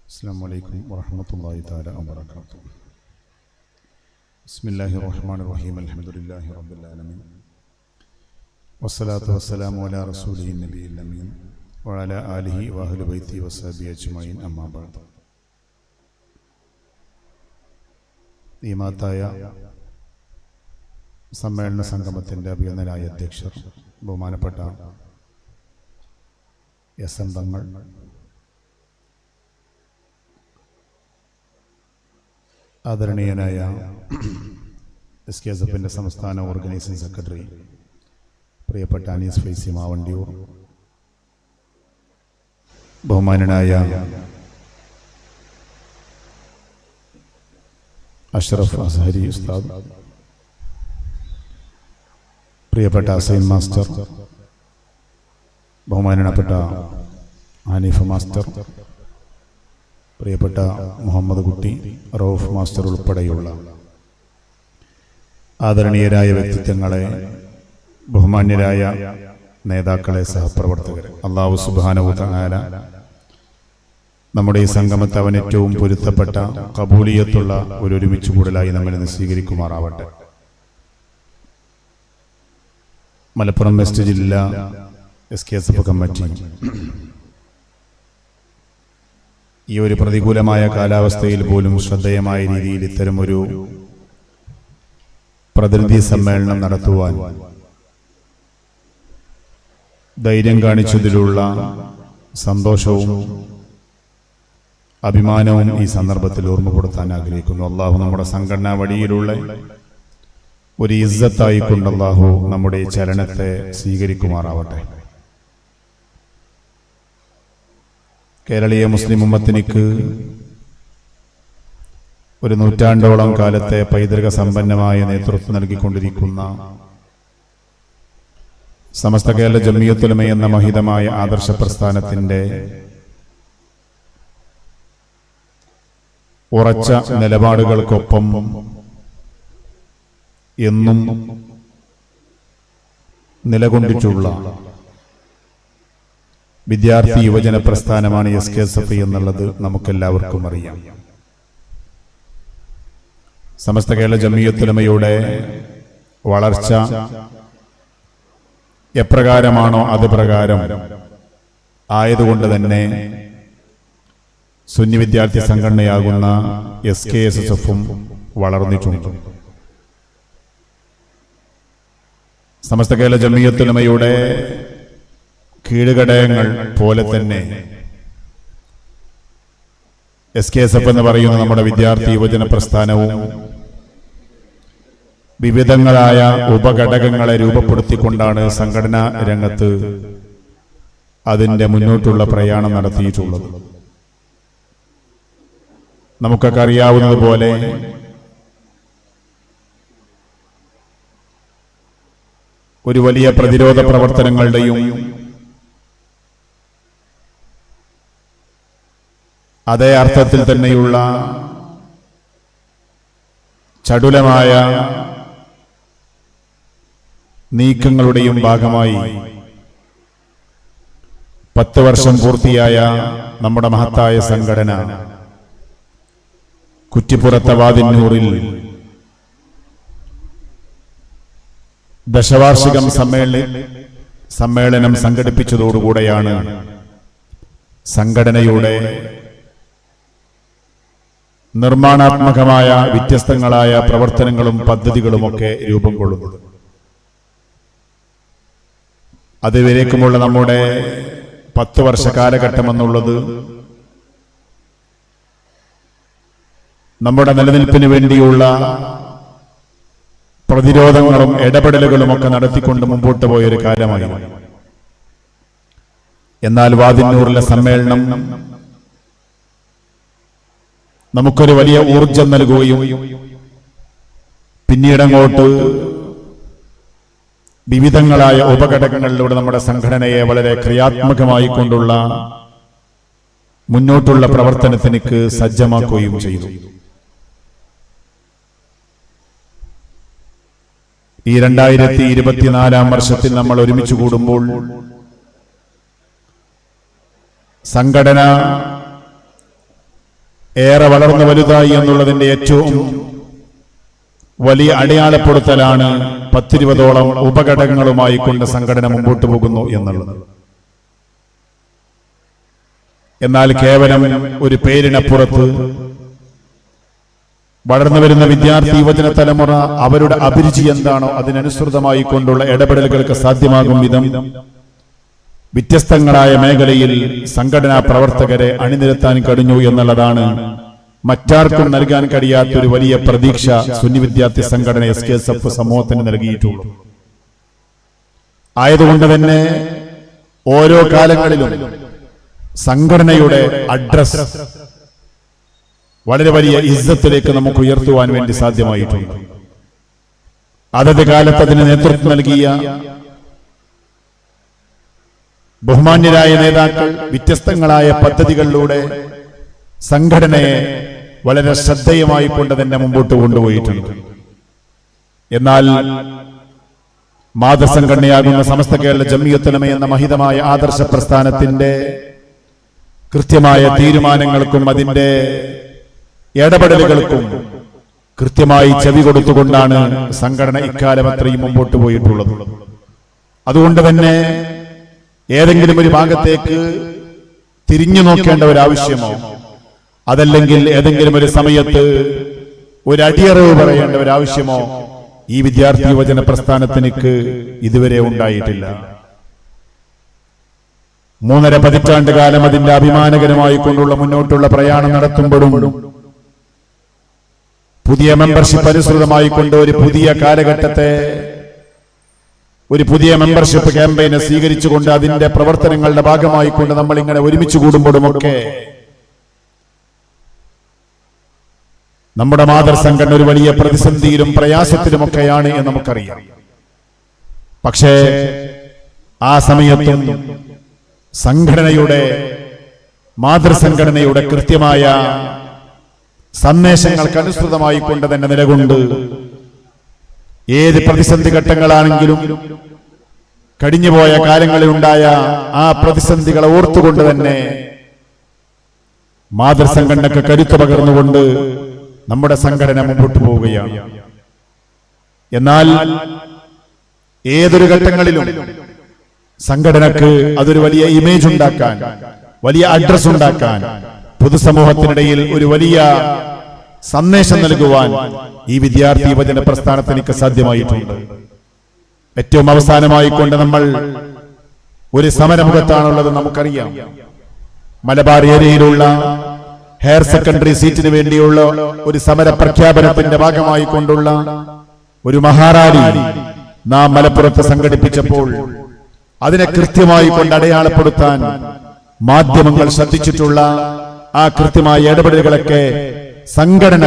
അസ്സലാമുഅലൈക്കും വറഹ്മത്തുള്ളാഹി തആല വബറകാതുഹു. ബിസ്മില്ലാഹിർ റഹ്മാനിർ റഹീം. അൽഹംദുലില്ലാഹി റബ്ബിൽ ആലമീൻ. വസ്സലാത്തു വസ്സലാമു അലാ റസൂലിഹിൻ നബിയിൽ അമീൻ വഅലാ ആലിഹി വഅഹ്ലി ബൈത്തി വസ്സഹബിഹി അജ്മഈൻ. അമ്മാ ബഅദ്. ഈ മഹത്തായ സമ്മേളന സംഗമത്തിൻ്റെ അഭിനന്ദനായ അധ്യക്ഷർ ബഹുമാനപ്പെട്ട എസ്.എം. തങ്ങൾ, ആദരണീയനായ SKSF സംസ്ഥാന ഓർഗനൈസിംഗ് സെക്രട്ടറി പ്രിയപ്പെട്ട അനീസ് ഫൈസി മാവണ്ടിയൂർ, ബഹുമാനനായ അഷ്റഫ് അസ്ഹരി ഉസ്താദ്, പ്രിയപ്പെട്ട ഹസൈൻ മാസ്റ്റർ, ബഹുമാനപ്പെട്ട ഹനീഫ് മാസ്റ്റർ, പ്രിയപ്പെട്ട മുഹമ്മദ് കുട്ടി, റൌഫ് മാസ്റ്റർ ഉൾപ്പെടെയുള്ള ആദരണീയരായ വ്യക്തിത്വങ്ങളെ, ബഹുമാന്യരായ നേതാക്കളെ, സഹപ്രവർത്തകരെ, അല്ലാഹു സുബ്ഹാനഹു വ തആല നമ്മുടെ ഈ സംഗമത്തെ അവൻ ഏറ്റവും പൊരുത്തപ്പെട്ട കബൂലിയത്തുള്ള ഒരു ഒരുമിച്ച് കൂടലായി നമ്മിൽ നിന്ന് സ്വീകരിക്കുമാറാവട്ടെ. മലപ്പുറം വെസ്റ്റ് ജില്ലാ SKSF കമ്മിറ്റി ഈ ഒരു പ്രതികൂലമായ കാലാവസ്ഥയിൽ പോലും ശ്രദ്ധേയമായ രീതിയിൽ ഇത്തരമൊരു പ്രതിനിധി സമ്മേളനം നടത്തുവാൻ ധൈര്യം കാണിച്ചതിലുള്ള സന്തോഷവും അഭിമാനവും ഈ സന്ദർഭത്തിൽ ഓർമ്മപ്പെടുത്താൻ ആഗ്രഹിക്കുന്നു. അള്ളാഹു നമ്മുടെ സംഘടനാ വഴിയിലുള്ള ഒരു ഇസ്സത്തായിക്കൊണ്ട് അള്ളാഹു നമ്മുടെ ഈ ചലനത്തെ സ്വീകരിക്കുമാറാവട്ടെ. കേരളീയ മുസ്ലിം ഉമ്മത്തിനിക്ക് ഒരു നൂറ്റാണ്ടോളം കാലത്തെ പൈതൃക സമ്പന്നമായ നേതൃത്വം നൽകിക്കൊണ്ടിരിക്കുന്ന സമസ്ത കേരള ജംഇയ്യത്തുൽ ഉലമ എന്ന മഹിതമായ ആദർശ പ്രസ്ഥാനത്തിന്റെ ഉറച്ച നിലപാടുകൾക്കൊപ്പം എന്നും നിലകൊണ്ടിട്ടുള്ള വിദ്യാർത്ഥി യുവജന പ്രസ്ഥാനമാണ് SKSF എന്നുള്ളത് നമുക്കെല്ലാവർക്കും അറിയാം. സമസ്ത കേരള ജംഇയ്യത്തുൽ ഉലമയുടെ വളർച്ച എപ്രകാരമാണോ അത് പ്രകാരം ആയതുകൊണ്ട് തന്നെ സുന്നി വിദ്യാർത്ഥി സംഘടനയാകുന്ന SKSF-ഉം വളർന്നിട്ടുണ്ട്. സമസ്ത കേരള ജംഇയ്യത്തുൽ ഉലമയുടെ കീഴുഘടകങ്ങൾ പോലെ തന്നെ SKSF എന്ന് പറയുന്ന നമ്മുടെ വിദ്യാർത്ഥി യുവജന പ്രസ്ഥാനവും വിവിധങ്ങളായ ഉപഘടകങ്ങളെ രൂപപ്പെടുത്തിക്കൊണ്ടാണ് സംഘടനാ രംഗത്ത് അതിൻ്റെ മുന്നോട്ടുള്ള പ്രയാണം നടത്തിയിട്ടുള്ളത്. നമുക്കൊക്കെ അറിയാവുന്നതുപോലെ ഒരു വലിയ പ്രതിരോധ പ്രവർത്തനങ്ങളുടെയും അതേ അർത്ഥത്തിൽ തന്നെയുള്ള ചടുലമായ നീക്കങ്ങളുടെയും ഭാഗമായി 10 വർഷം പൂർത്തിയായ നമ്മുടെ മഹത്തായ സംഘടന കുറ്റിപ്പുറത്തെ വാദിന്നൂറിൽ ദശവാർഷികം സമ്മേളനം സംഘടിപ്പിച്ചതോടുകൂടെയാണ് സംഘടനയുടെ നിർമ്മാണാത്മകമായ വ്യത്യസ്തങ്ങളായ പ്രവർത്തനങ്ങളും പദ്ധതികളുമൊക്കെ രൂപം കൊള്ളുന്നത്. അതുവരേക്കുമുള്ള നമ്മുടെ 10 വർഷ കാലഘട്ടം എന്നുള്ളത് നമ്മുടെ നിലനിൽപ്പിന് വേണ്ടിയുള്ള പ്രതിരോധങ്ങളും ഇടപെടലുകളുമൊക്കെ നടത്തിക്കൊണ്ട് മുമ്പോട്ട് പോയൊരു കാലമായി. എന്നാൽ വാദിന്നൂറിലെ സമ്മേളനം നമുക്കൊരു വലിയ ഊർജം നൽകുകയും പിന്നീടങ്ങോട്ട് വിവിധങ്ങളായ ഉപഘടകങ്ങളിലൂടെ നമ്മുടെ സംഘടനയെ വളരെ ക്രിയാത്മകമായി കൊണ്ടുള്ള മുന്നോട്ടുള്ള പ്രവർത്തനത്തിലേക്ക് സജ്ജമാക്കുകയും ചെയ്തു. ഈ 2024 വർഷത്തിൽ നമ്മൾ ഒരുമിച്ച് കൂടുമ്പോൾ സംഘടന ഏറെ വളർന്നു വലുതായി എന്നുള്ളതിന്റെ ഏറ്റവും വലിയ അടയാളപ്പെടുത്തലാണ് 10-20ഓളം ഉപഘടകങ്ങളുമായി കൊണ്ട് സംഘടന മുമ്പോട്ട് പോകുന്നു എന്നുള്ളത്. എന്നാൽ കേവലം ഒരു പേരിനപ്പുറത്ത് വളർന്നു വരുന്ന വിദ്യാർത്ഥി യുവജന തലമുറ അവരുടെ അഭിരുചി എന്താണോ അതിനനുസൃതമായി കൊണ്ടുള്ള ഇടപെടലുകൾക്ക് സാധ്യമാകും വിധം വ്യത്യസ്തങ്ങളായ മേഖലയിൽ സംഘടനാ പ്രവർത്തകരെ അണിനിരത്താൻ കഴിഞ്ഞു എന്നുള്ളതാണ് മറ്റാർക്കും നൽകാൻ കഴിയാത്തൊരു വലിയ പ്രതീക്ഷ സുന്നി വിദ്യാർത്ഥി സംഘടന SKSF സമൂഹത്തിന് നൽകിയിട്ടുള്ളൂ. ആയതുകൊണ്ട് തന്നെ ഓരോ കാലങ്ങളിലും സംഘടനയുടെ അഡ്രസ് വളരെ വലിയ ഇസ്സത്തിലേക്ക് നമുക്ക് ഉയർത്തുവാൻ വേണ്ടി സാധ്യമായിട്ടുണ്ട്. അതത് കാലത്ത് അതിന് നേതൃത്വം നൽകിയ ബഹുമാന്യരായ നേതാക്കൾ വ്യത്യസ്തങ്ങളായ പദ്ധതികളിലൂടെ സംഘടനയെ വളരെ ശ്രദ്ധേയമായി കൊണ്ട് തന്നെ മുമ്പോട്ട് കൊണ്ടുപോയിട്ടുണ്ട്. എന്നാൽ മാതൃസംഘടനയാകുന്ന സമസ്ത കേരള ജംഇയ്യത്തുൽ ഉലമ എന്ന മഹിതമായ ആദർശ പ്രസ്ഥാനത്തിന്റെ കൃത്യമായ തീരുമാനങ്ങൾക്കും അതിന്റെ ഇടപെടലുകൾക്കും കൃത്യമായി ചെവി കൊടുത്തുകൊണ്ടാണ് സംഘടന ഇക്കാലം അത്രയും മുമ്പോട്ട് പോയിട്ടുള്ളത്. അതുകൊണ്ട് തന്നെ ഏതെങ്കിലും ഒരു ഭാഗത്തേക്ക് തിരിഞ്ഞു നോക്കേണ്ട ഒരു ആവശ്യമോ അതല്ലെങ്കിൽ ഏതെങ്കിലും ഒരു സമയത്ത് ഒരു അടിയറവ് പറയേണ്ട ഒരു ആവശ്യമോ ഈ വിദ്യാർത്ഥി യുവജന പ്രസ്ഥാനത്തിനക്ക് ഇതുവരെ ഉണ്ടായിട്ടില്ല. 3.5 പതിറ്റാണ്ട് കാലം അതിന്റെ അഭിമാനകരമായി കൊണ്ടുള്ള മുന്നോട്ടുള്ള പ്രയാണം നടത്തുമ്പോഴും പുതിയ മെമ്പർഷിപ്പ് അനുസൃതമായി കൊണ്ട് ഒരു പുതിയ കാലഘട്ടത്തെ ഒരു പുതിയ മെമ്പർഷിപ്പ് ക്യാമ്പയിനെ സ്വീകരിച്ചുകൊണ്ട് അതിന്റെ പ്രവർത്തനങ്ങളുടെ ഭാഗമായി കൊണ്ട് നമ്മൾ ഇങ്ങനെ ഒരുമിച്ച് കൂടുമ്പോഴുമൊക്കെ നമ്മുടെ മാതൃസംഘടന ഒരു വലിയ പ്രതിസന്ധിയിലും പ്രയാസത്തിലുമൊക്കെയാണ് എന്ന് നമുക്കറിയാം. പക്ഷേ ആ സമയത്തും സംഘടനയുടെ മാതൃസംഘടനയുടെ കൃത്യമായ സന്ദേശങ്ങൾക്ക് അനുസൃതമായി കൊണ്ട് തന്നെ നിലകൊണ്ട് ഏത് പ്രതിസന്ധി ഘട്ടങ്ങളാണെങ്കിലും കഴിഞ്ഞുപോയ കാലങ്ങളിലുണ്ടായ ആ പ്രതിസന്ധികളെ ഓർത്തുകൊണ്ട് തന്നെ മാതൃസംഘടനക്ക് കരുത്തു പകർന്നുകൊണ്ട് നമ്മുടെ സംഘടന മുമ്പോട്ട് പോവുകയാണ്. എന്നാൽ ഏതൊരു ഘട്ടങ്ങളിലും സംഘടനക്ക് അതൊരു വലിയ ഇമേജ് ഉണ്ടാക്കാൻ, വലിയ അഡ്രസ് ഉണ്ടാക്കാൻ, പൊതുസമൂഹത്തിനിടയിൽ ഒരു വലിയ സന്ദേശം നൽകുവാൻ ഈ വിദ്യാർത്ഥി യുവജന പ്രസ്ഥാനത്തിനൊക്കെ സാധ്യമായിട്ടുണ്ട്. ഏറ്റവും അവസാനമായി കൊണ്ട് നമ്മൾ ഒരു സമരമുഖത്താണുള്ളത് നമുക്കറിയാം. മലബാർ ഏരിയയിലുള്ള ഹയർ സെക്കൻഡറി സീറ്റിന് വേണ്ടിയുള്ള ഒരു സമര പ്രഖ്യാപനത്തിന്റെ ഭാഗമായി കൊണ്ടുള്ള ഒരു മഹാറാലി നാം മലപ്പുറത്ത് സംഘടിപ്പിച്ചപ്പോൾ അതിനെ കൃത്യമായി കൊണ്ട് അടയാളപ്പെടുത്താൻ മാധ്യമങ്ങൾ ശ്രദ്ധിച്ചിട്ടുള്ള ആ കൃത്യമായ ഇടപെടലുകളൊക്കെ സംഘടന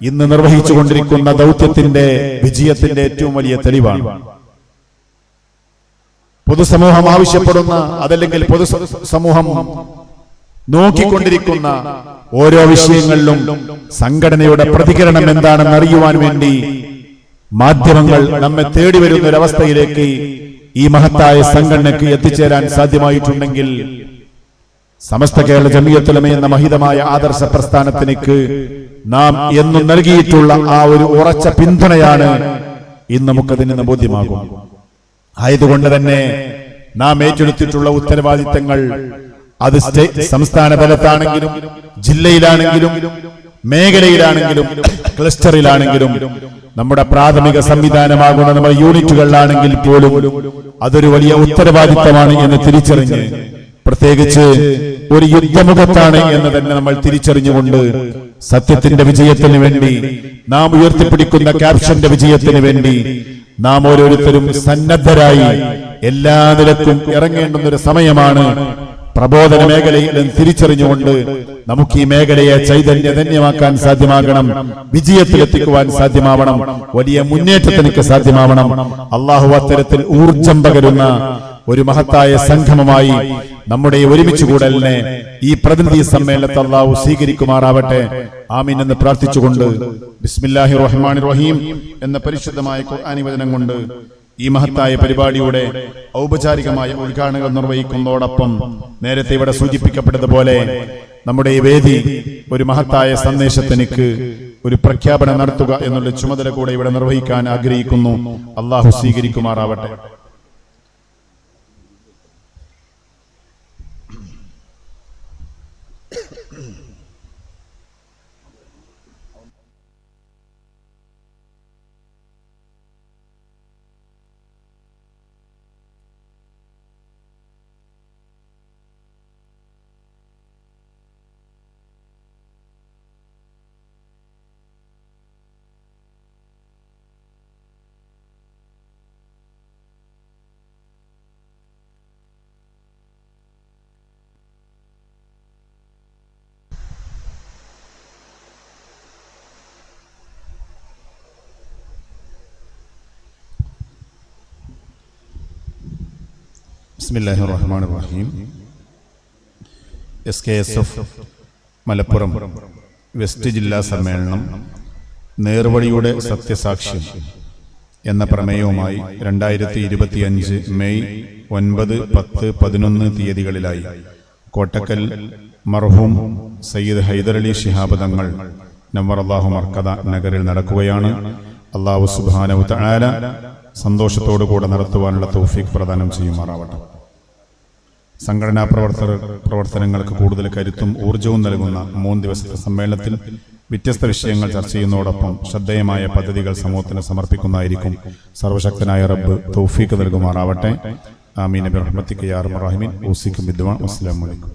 ഇന്ന് നിർവഹിച്ചുകൊണ്ടിരിക്കുന്ന ദൗത്യത്തിന്റെ വിജയത്തിന്റെ ഏറ്റവും വലിയ തെളിവാണ്. പൊതുസമൂഹം ആവശ്യപ്പെടുന്ന അതല്ലെങ്കിൽ പൊതുസമൂഹം നോക്കിക്കൊണ്ടിരിക്കുന്ന ഓരോ വിഷയങ്ങളിലും സംഘടനയുടെ പ്രതികരണം എന്താണെന്ന് അറിയുവാൻ വേണ്ടി മാധ്യമങ്ങൾ നമ്മെ തേടി വരുന്ന ഒരവസ്ഥയിലേക്ക് ഈ മഹത്തായ സംഘടനയ്ക്ക് എത്തിച്ചേരാൻ സാധ്യമായിട്ടുണ്ടെങ്കിൽ സമസ്ത കേരള ജംഇയ്യത്തുൽ ഉലമ എന്ന മഹിതമായ ആദർശ പ്രസ്ഥാനത്തിനേക്ക് നാം എന്നും നൽകിയിട്ടുള്ള ആ ഒരു ഉറച്ച പിന്തുണയാണ് ഇന്ന് നമുക്കതിൽ നിന്ന് ബോധ്യമാകും. ആയതുകൊണ്ട് തന്നെ നാം ഏറ്റെടുത്തിട്ടുള്ള ഉത്തരവാദിത്തങ്ങൾ അത് സംസ്ഥാന തലത്താണെങ്കിലും ജില്ലയിലാണെങ്കിലും മേഖലയിലാണെങ്കിലും ക്ലസ്റ്ററിലാണെങ്കിലും നമ്മുടെ പ്രാഥമിക സംവിധാനമാകുന്ന നമ്മുടെ യൂണിറ്റുകളിലാണെങ്കിൽ പോലും അതൊരു വലിയ ഉത്തരവാദിത്തമാണ് എന്ന് തിരിച്ചറിഞ്ഞ്, പ്രത്യേകിച്ച് ഒരു യുദ്ധമുഖത്താണ് എന്ന് തന്നെ നമ്മൾ തിരിച്ചറിഞ്ഞുകൊണ്ട് സത്യത്തിന്റെ വിജയത്തിന് വേണ്ടി നാം ഉയർത്തിപ്പിടിക്കുന്ന ക്യാപ്ഷന്റെ വിജയത്തിന് വേണ്ടി നാം ഓരോരുത്തരും സന്നദ്ധരായി എല്ലാ നിലക്കും ഇറങ്ങേണ്ടുന്ന ഒരു സമയമാണ്. പ്രബോധന മേഖലയിൽ തിരിച്ചറിഞ്ഞുകൊണ്ട് നമുക്ക് ഈ മേഖലയെ ചൈതന്യധന്യമാക്കാൻ സാധ്യമാകണം, വിജയത്തിലെത്തിക്കുവാൻ സാധ്യമാവണം, വലിയ മുന്നേറ്റത്തിനൊക്കെ സാധ്യമാവണം. അള്ളാഹു അത്തരത്തിൽ ഊർജം പകരുന്ന ഒരു മഹത്തായ സംഗമമായി നമ്മുടെ ഒരുമിച്ച് കൂടലിനെ ഈ പ്രതിനിധി സമ്മേളനത്തെ അള്ളാഹു സ്വീകരിക്കുമാറാവട്ടെ. ആമീൻ എന്ന് പ്രാർത്ഥിച്ചുകൊണ്ട് ബിസ്മില്ലാഹിർ റഹ്മാനിർ റഹീം എന്ന പരിശുദ്ധമായ ഖുർആനി വചനം കൊണ്ട് ഈ മഹത്തായ പരിപാടിയുടെ ഔപചാരികമായ ഉദ്ഘാടനം നിർവഹിക്കുന്നതോടൊപ്പം നേരത്തെ ഇവിടെ സൂചിപ്പിക്കപ്പെട്ടതുപോലെ നമ്മുടെ ഈ വേദി ഒരു മഹത്തായ സന്ദേശത്തിനിക്ക് ഒരു പ്രഖ്യാപനം നടത്തുക എന്നുള്ള ചുമതല കൂടെ ഇവിടെ നിർവഹിക്കാൻ ആഗ്രഹിക്കുന്നു. അള്ളാഹു സ്വീകരിക്കുമാറാവട്ടെ. ബിസ്മില്ലാഹിർ റഹ്മാനിർ റഹീം. SKSF മലപ്പുറം വെസ്റ്റ് ജില്ലാ സമ്മേളനം നേർവഴിയുടെ സത്യസാക്ഷ്യം എന്ന പ്രമേയവുമായി 2025 മെയ് 9, 10, 11 തീയതികളിലായി കോട്ടക്കൽ മർഹൂം സയ്യിദ് ഹൈദരലി ശിഹാബ് തങ്ങൾ നവ്വറല്ലാഹു മർക്കദ നഗറിൽ നടക്കുകയാണ്. അല്ലാഹു സുബ്ഹാനഹു തആല സന്തോഷത്തോടു കൂടെ നടത്തുവാനുള്ള തൗഫീഖ് പ്രദാനം ചെയ്യുമാറാവട്ടെ. സംഘടനാ പ്രവർത്തനങ്ങൾക്ക് കൂടുതൽ കരുത്തും ഊർജവും നൽകുന്ന 3 ദിവസത്തെ സമ്മേളനത്തിൽ വ്യത്യസ്ത വിഷയങ്ങൾ ചർച്ച ചെയ്യുന്നതോടൊപ്പം ശ്രദ്ധേയമായ പദ്ധതികൾ സമൂഹത്തിന് സമർപ്പിക്കുന്നതായിരിക്കും. സർവശക്തനായ റബ്ബ് തൗഫീഖ് നൽകുമാറാവട്ടെ. ആമീൻ ബിറഹ്മതിക യാ അർഹമർ റഹീമീൻ. ഊസിക്കും ബിദ്ദുആ. അസ്സലാമു അലൈക്കും.